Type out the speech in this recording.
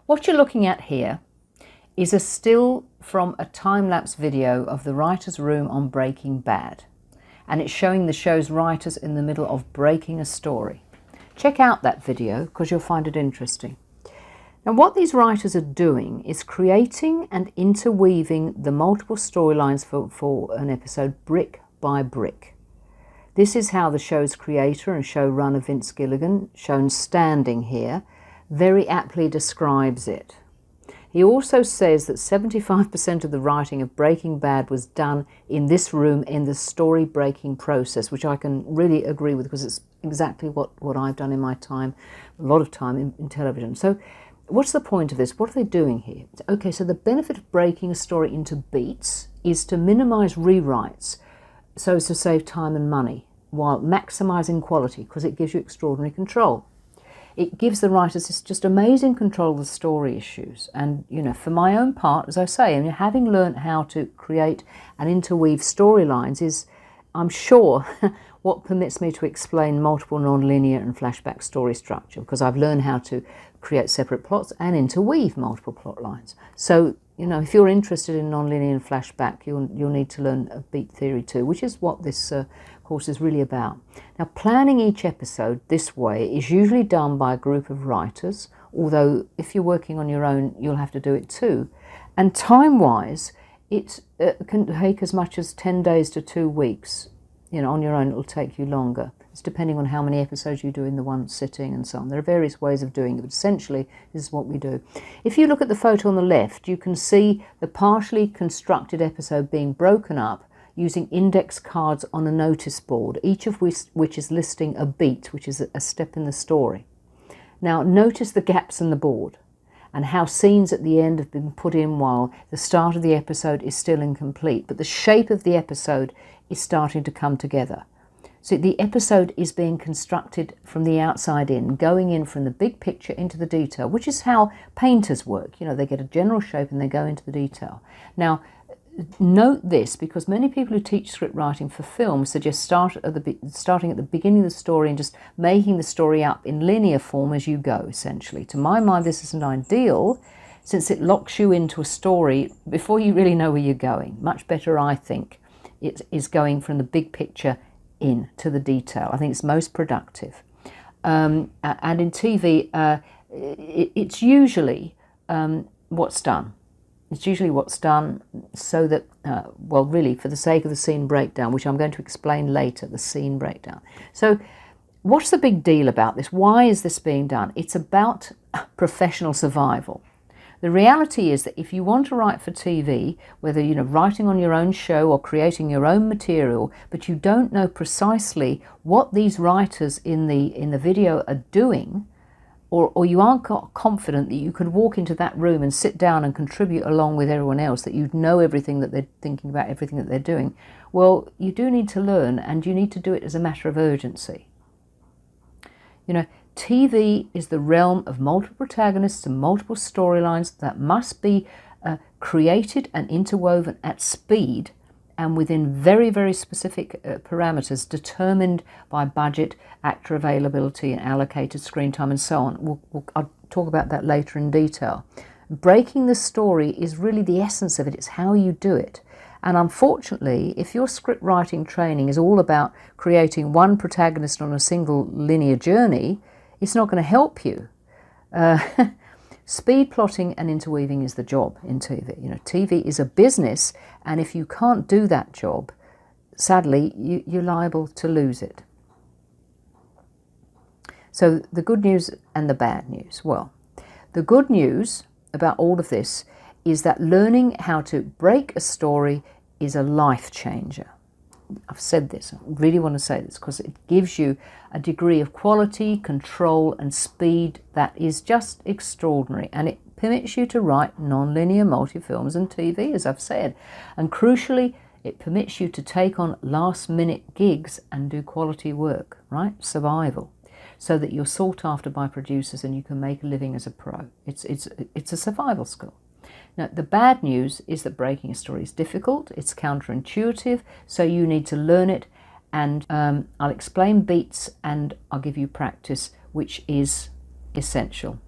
What you're looking at here is a still from a time-lapse video of the writer's room on Breaking Bad. And it's showing the show's writers in the middle of breaking a story. Check out that video because you'll find it interesting. Now what these writers are doing is creating and interweaving the multiple storylines for an episode brick by brick. This is how the show's creator and showrunner Vince Gilligan, shown standing here, very aptly describes it. He also says that 75% of the writing of Breaking Bad was done in this room in the story breaking process, which I can really agree with because it's exactly what I've done in my time, a lot of time in television. So what's the point of this? What are they doing here? Okay, so the benefit of breaking a story into beats is to minimize rewrites so as to save time and money while maximizing quality because it gives you extraordinary control. It gives the writers this just amazing control of the story issues. And, you know, for my own part, as I say, I mean, having learned how to create and interweave storylines is, I'm sure, what permits me to explain multiple non-linear and flashback story structure, because I've learned how to create separate plots and interweave multiple plot lines. So, you know, if you're interested in non-linear and flashback, you'll need to learn a beat theory too, which is what this course is really about. Now, planning each episode this way is usually done by a group of writers, although if you're working on your own, you'll have to do it too. And time-wise, it can take as much as 10 days to 2 weeks. You know, on your own, it'll take you longer. It's depending on how many episodes you do in the one sitting and so on. There are various ways of doing it, but essentially, this is what we do. If you look at the photo on the left, you can see the partially constructed episode being broken up using index cards on a notice board, each of which is listing a beat, which is a step in the story. Now, notice the gaps in the board and how scenes at the end have been put in while the start of the episode is still incomplete, but the shape of the episode is starting to come together. So the episode is being constructed from the outside in, going in from the big picture into the detail, which is how painters work. You know, they get a general shape and they go into the detail. Now, note this, because many people who teach script writing for film suggest starting at the beginning of the story and just making the story up in linear form as you go, essentially. To my mind, this isn't ideal, since it locks you into a story before you really know where you're going. Much better, I think, it is going from the big picture in to the detail. I think it's most productive. And in TV, it's usually what's done. It's usually what's done so that, well, really, for the sake of the scene breakdown, which I'm going to explain later, the scene breakdown. So what's the big deal about this? Why is this being done? It's about professional survival. The reality is that if you want to write for TV, whether, you know, writing on your own show or creating your own material, but you don't know precisely what these writers in the video are doing, or you aren't confident that you could walk into that room and sit down and contribute along with everyone else, that you know everything that they're thinking about, everything that they're doing, well, you do need to learn, and you need to do it as a matter of urgency. You know, TV is the realm of multiple protagonists and multiple storylines that must be created and interwoven at speed and within very, very specific parameters determined by budget, actor availability, and allocated screen time, and so on. I'll talk about that later in detail. Breaking the story is really the essence of it. It's how you do it. And unfortunately, if your script writing training is all about creating one protagonist on a single linear journey, it's not going to help you. Speed plotting and interweaving is the job in TV. You know, TV is a business, and if you can't do that job, sadly, you're liable to lose it. So the good news and the bad news. Well, the good news about all of this is that learning how to break a story is a life changer. I've said this, I really want to say this, because it gives you a degree of quality, control and speed that is just extraordinary, and it permits you to write non-linear multi-films and TV, as I've said, and crucially it permits you to take on last-minute gigs and do quality work, right? Survival, so that you're sought after by producers and you can make a living as a pro. It's a survival skill. Now, the bad news is that breaking a story is difficult, it's counterintuitive, so you need to learn it, and I'll explain beats and I'll give you practice, which is essential.